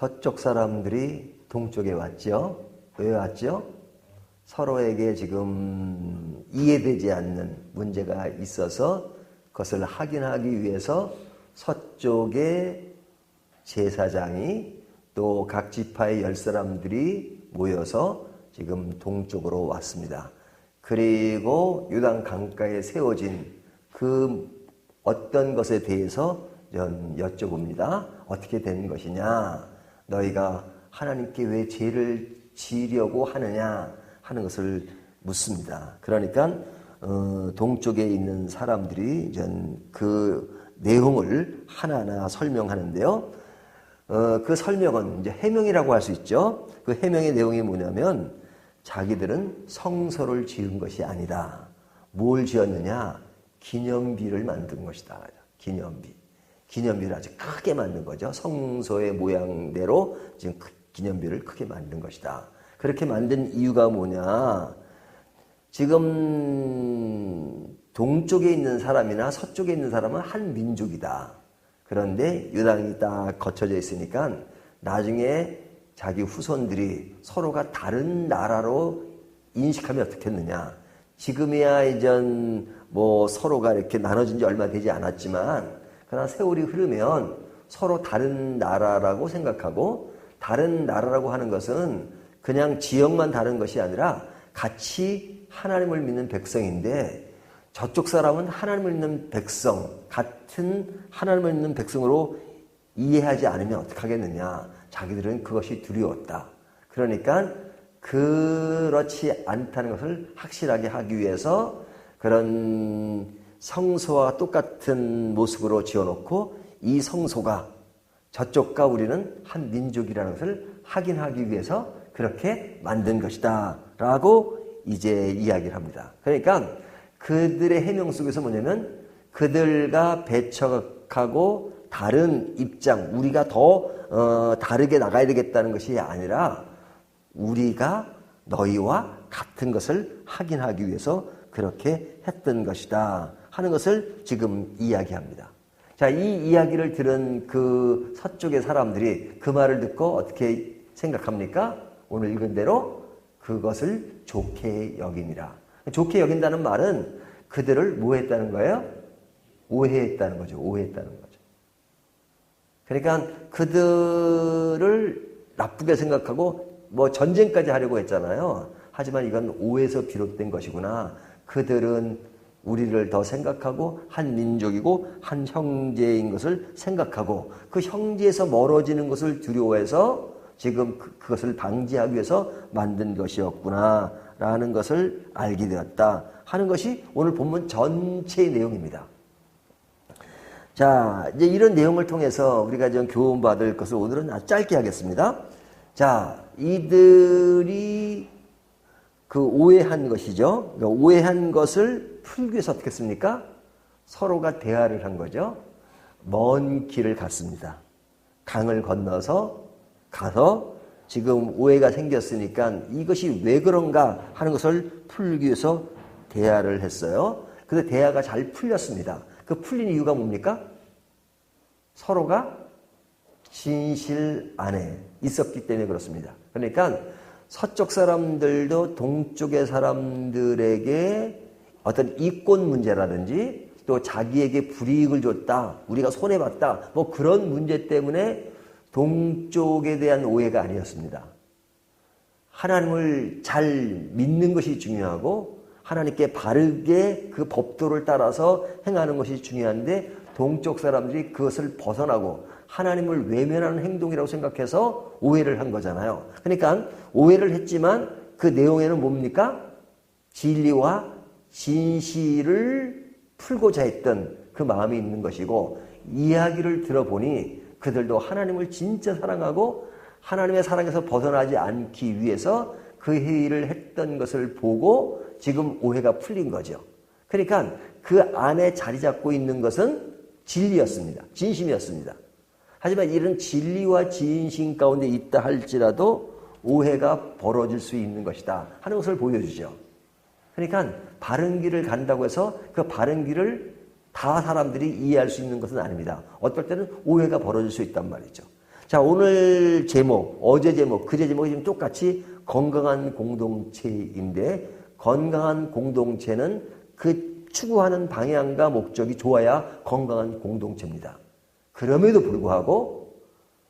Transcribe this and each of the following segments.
서쪽 사람들이 동쪽에 왔죠. 왜 왔죠? 서로에게 지금 이해되지 않는 문제가 있어서 그것을 확인하기 위해서 서쪽의 제사장이 또 각 지파의 10사람들이 모여서 지금 동쪽으로 왔습니다. 그리고 요단 강가에 세워진 그 어떤 것에 대해서 여쭤봅니다. 어떻게 된 것이냐? 너희가 하나님께 왜 죄를 지으려고 하느냐 하는 것을 묻습니다. 그러니까 동쪽에 있는 사람들이 그 내용을 하나하나 설명하는데요. 그 설명은 이제 해명이라고 할 수 있죠. 그 해명의 내용이 뭐냐면 자기들은 성소를 지은 것이 아니다. 뭘 지었느냐? 기념비를 만든 것이다. 기념비를 아주 크게 만든 거죠. 성소의 모양대로 지금 기념비를 크게 만든 것이다. 그렇게 만든 이유가 뭐냐? 지금 동쪽에 있는 사람이나 서쪽에 있는 사람은 한 민족이다. 그런데 요단이 딱 거쳐져 있으니까 나중에 자기 후손들이 서로가 다른 나라로 인식하면 어떻겠느냐. 지금이야 이전 서로가 이렇게 나눠진 지 얼마 되지 않았지만 그러나 세월이 흐르면 서로 다른 나라라고 생각하고, 다른 나라라고 하는 것은 그냥 지역만 다른 것이 아니라 같이 하나님을 믿는 백성인데, 저쪽 사람은 하나님을 믿는 백성, 같은 하나님을 믿는 백성으로 이해하지 않으면 어떡하겠느냐. 자기들은 그것이 두려웠다. 그러니까 그렇지 않다는 것을 확실하게 하기 위해서 그런 성소와 똑같은 모습으로 지어놓고 이 성소가 저쪽과 우리는 한 민족이라는 것을 확인하기 위해서 그렇게 만든 것이다 라고 이제 이야기를 합니다. 그러니까 그들의 해명 속에서 뭐냐면 그들과 배척하고 다른 입장, 우리가 더 다르게 나가야 되겠다는 것이 아니라 우리가 너희와 같은 것을 확인하기 위해서 그렇게 했던 것이다 하는 것을 지금 이야기합니다. 자, 이 이야기를 들은 그 서쪽의 사람들이 그 말을 듣고 어떻게 생각합니까? 오늘 읽은 대로 그것을 좋게 여기니라. 좋게 여긴다는 말은 그들을 뭐 했다는 거예요? 오해했다는 거죠. 오해했다는 거죠. 그러니까 그들을 나쁘게 생각하고 전쟁까지 하려고 했잖아요. 하지만 이건 오해에서 비롯된 것이구나. 그들은 우리를 더 생각하고 한 민족이고 한 형제인 것을 생각하고 그 형제에서 멀어지는 것을 두려워해서 지금 그것을 방지하기 위해서 만든 것이었구나 라는 것을 알게 되었다 하는 것이 오늘 본문 전체의 내용입니다. 자, 이제 이런 내용을 통해서 우리가 좀 교훈받을 것을 오늘은 아주 짧게 하겠습니다. 자, 이들이 그 오해한 것이죠. 그러니까 오해한 것을 풀기 위해서 어떻게 했습니까? 서로가 대화를 한 거죠. 먼 길을 갔습니다. 강을 건너서 가서 지금 오해가 생겼으니까 이것이 왜 그런가 하는 것을 풀기 위해서 대화를 했어요. 그래서 대화가 잘 풀렸습니다. 그 풀린 이유가 뭡니까? 서로가 진실 안에 있었기 때문에 그렇습니다. 그러니까 서쪽 사람들도 동쪽의 사람들에게 어떤 이권 문제라든지 또 자기에게 불이익을 줬다, 우리가 손해봤다, 그런 문제 때문에 동쪽에 대한 오해가 아니었습니다. 하나님을 잘 믿는 것이 중요하고 하나님께 바르게 그 법도를 따라서 행하는 것이 중요한데 동쪽 사람들이 그것을 벗어나고 하나님을 외면하는 행동이라고 생각해서 오해를 한 거잖아요. 그러니까 오해를 했지만 그 내용에는 뭡니까? 진리와 진실을 풀고자 했던 그 마음이 있는 것이고, 이야기를 들어보니 그들도 하나님을 진짜 사랑하고 하나님의 사랑에서 벗어나지 않기 위해서 그 회의를 했던 것을 보고 지금 오해가 풀린 거죠. 그러니까 그 안에 자리 잡고 있는 것은 진리였습니다. 진심이었습니다. 하지만 이런 진리와 진심 가운데 있다 할지라도 오해가 벌어질 수 있는 것이다 하는 것을 보여주죠. 그러니까 바른 길을 간다고 해서 그 바른 길을 다 사람들이 이해할 수 있는 것은 아닙니다. 어떨 때는 오해가 벌어질 수 있단 말이죠. 자, 오늘 제목, 어제 제목, 그제 제목이 지금 똑같이 건강한 공동체인데, 건강한 공동체는 그 추구하는 방향과 목적이 좋아야 건강한 공동체입니다. 그럼에도 불구하고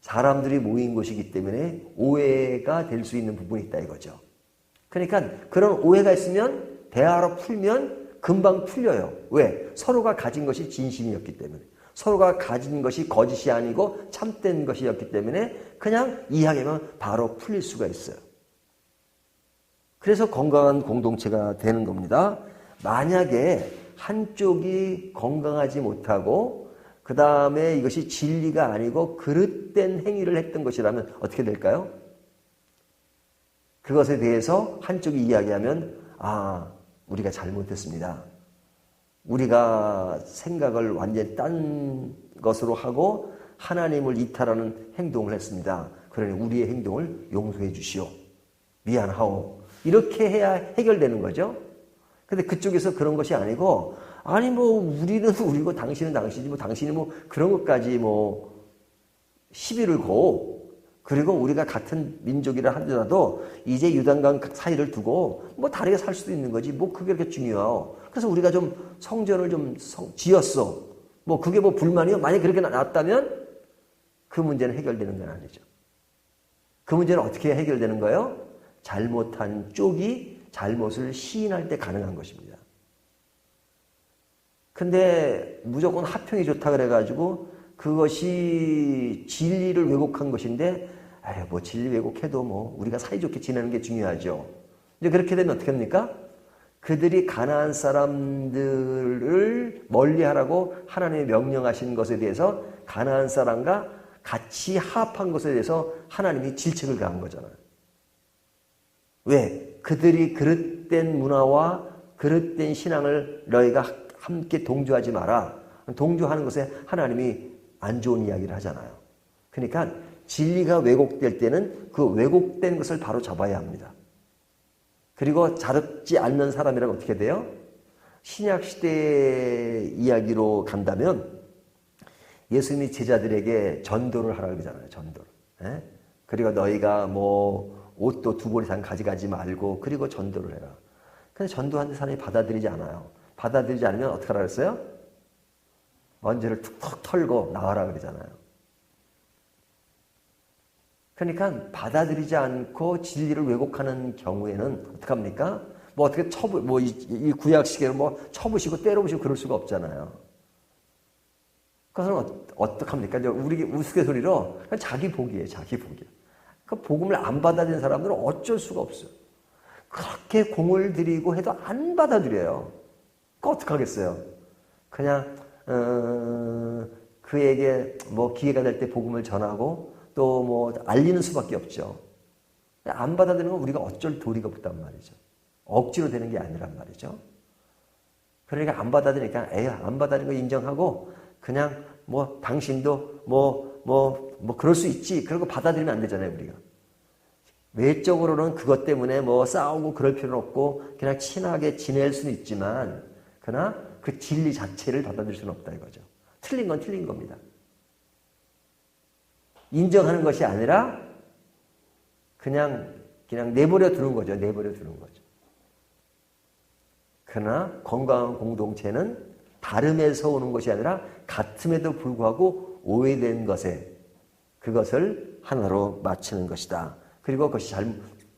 사람들이 모인 곳이기 때문에 오해가 될 수 있는 부분이 있다 이거죠. 그러니까 그런 오해가 있으면 대화로 풀면 금방 풀려요. 왜? 서로가 가진 것이 진심이었기 때문에. 서로가 가진 것이 거짓이 아니고 참된 것이었기 때문에 그냥 이야기하면 바로 풀릴 수가 있어요. 그래서 건강한 공동체가 되는 겁니다. 만약에 한쪽이 건강하지 못하고 그 다음에 이것이 진리가 아니고 그릇된 행위를 했던 것이라면 어떻게 될까요? 그것에 대해서 한쪽이 이야기하면 우리가 잘못했습니다. 우리가 생각을 완전히 딴 것으로 하고 하나님을 이탈하는 행동을 했습니다. 그러니 우리의 행동을 용서해 주시오. 미안하오. 이렇게 해야 해결되는 거죠. 근데 그쪽에서 그런 것이 아니고 우리는 우리고 당신은 당신이고 당신이 그런 것까지 시비를 고 그리고 우리가 같은 민족이라 하더라도 이제 유단강 사이를 두고 다르게 살 수도 있는 거지 그게 그렇게 중요해요. 그래서 우리가 좀 성전을 좀 지었어. 그게 불만이요? 만약에 그렇게 났다면 그 문제는 해결되는 건 아니죠. 그 문제는 어떻게 해결되는 거예요? 잘못한 쪽이 잘못을 시인할 때 가능한 것입니다. 근데 무조건 합평이 좋다 그래가지고 그것이 진리를 왜곡한 것인데 진리 왜곡해도 우리가 사이좋게 지내는 게 중요하죠. 이제 그렇게 되면 어떻게 합니까? 그들이 가나안 사람들을 멀리하라고 하나님이 명령하신 것에 대해서 가나안 사람과 같이 합한 것에 대해서 하나님이 질책을 가한 거잖아요. 왜? 그들이 그릇된 문화와 그릇된 신앙을 너희가 함께 동조하지 마라. 동조하는 것에 하나님이 안 좋은 이야기를 하잖아요. 그러니까 진리가 왜곡될 때는 그 왜곡된 것을 바로 잡아야 합니다. 그리고 잡지 않는 사람이라면 어떻게 돼요? 신약시대 이야기로 간다면 예수님이 제자들에게 전도를 하라고 그러잖아요. 전도를. 그리고 너희가 옷도 2벌 이상 가져가지 말고 그리고 전도를 해라. 근데 전도하는 사람이 받아들이지 않아요. 받아들이지 않으면 어떻게 하라 그랬어요? 먼지를 툭툭 털고 나와라 그러잖아요. 그러니까 받아들이지 않고 진리를 왜곡하는 경우에는 어떻게 합니까? 어떻게 이 구약시계로 쳐부시고 때려부시고 그럴 수가 없잖아요. 그것은 어떻게 합니까? 우리 우스갯소리로 자기 복이에요. 자기 복이에요. 그 복음을 안 받아들이는 사람들은 어쩔 수가 없어요. 그렇게 공을 들이고 해도 안 받아들여요. 그 어떡하겠어요? 그냥 그에게 기회가 될 때 복음을 전하고 또 알리는 수밖에 없죠. 안 받아들이는 건 우리가 어쩔 도리가 없단 말이죠. 억지로 되는 게 아니란 말이죠. 그러니까 안 받아들이니까 안 받아들이는 거 인정하고 그냥 당신도 그럴 수 있지. 그러고 받아들이면 안 되잖아요, 우리가. 외적으로는 그것 때문에 싸우고 그럴 필요는 없고 그냥 친하게 지낼 수는 있지만 그러나 그 진리 자체를 받아들일 수는 없다 이거죠. 틀린 건 틀린 겁니다. 인정하는 것이 아니라 그냥 내버려 두는 거죠. 내버려 두는 거죠. 그러나 건강한 공동체는 다름에서 오는 것이 아니라 같음에도 불구하고 오해된 것에 그것을 하나로 맞추는 것이다. 그리고 그것이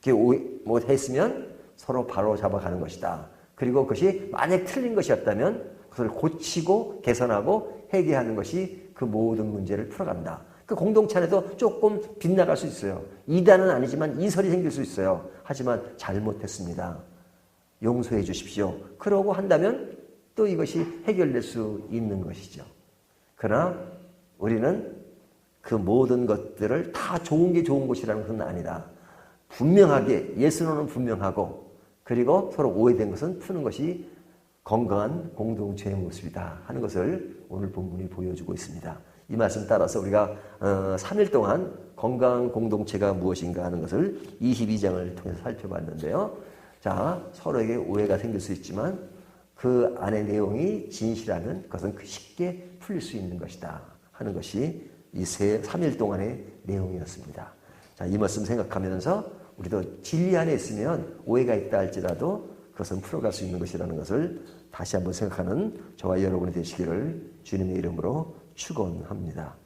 잘못했으면 서로 바로 잡아가는 것이다. 그리고 그것이 만약 틀린 것이었다면 그것을 고치고 개선하고 해결하는 것이 그 모든 문제를 풀어간다. 그 공동체 안에도 조금 빗나갈 수 있어요. 이단은 아니지만 이설이 생길 수 있어요. 하지만 잘못했습니다. 용서해 주십시오. 그러고 한다면 또 이것이 해결될 수 있는 것이죠. 그러나 우리는 그 모든 것들을 다 좋은 게 좋은 것이라는 것은 아니다. 분명하게 예수로는 분명하고 그리고 서로 오해된 것은 푸는 것이 건강한 공동체의 모습이다 하는 것을 오늘 본문이 보여주고 있습니다. 이 말씀 따라서 우리가 3일 동안 건강한 공동체가 무엇인가 하는 것을 22장을 통해서 살펴봤는데요. 자, 서로에게 오해가 생길 수 있지만 그 안의 내용이 진실하면 그것은 쉽게 풀릴 수 있는 것이다 하는 것이 이 3일 동안의 내용이었습니다. 자, 이 말씀 생각하면서 우리도 진리 안에 있으면 오해가 있다 할지라도 그것은 풀어갈 수 있는 것이라는 것을 다시 한번 생각하는 저와 여러분이 되시기를 주님의 이름으로 축원합니다.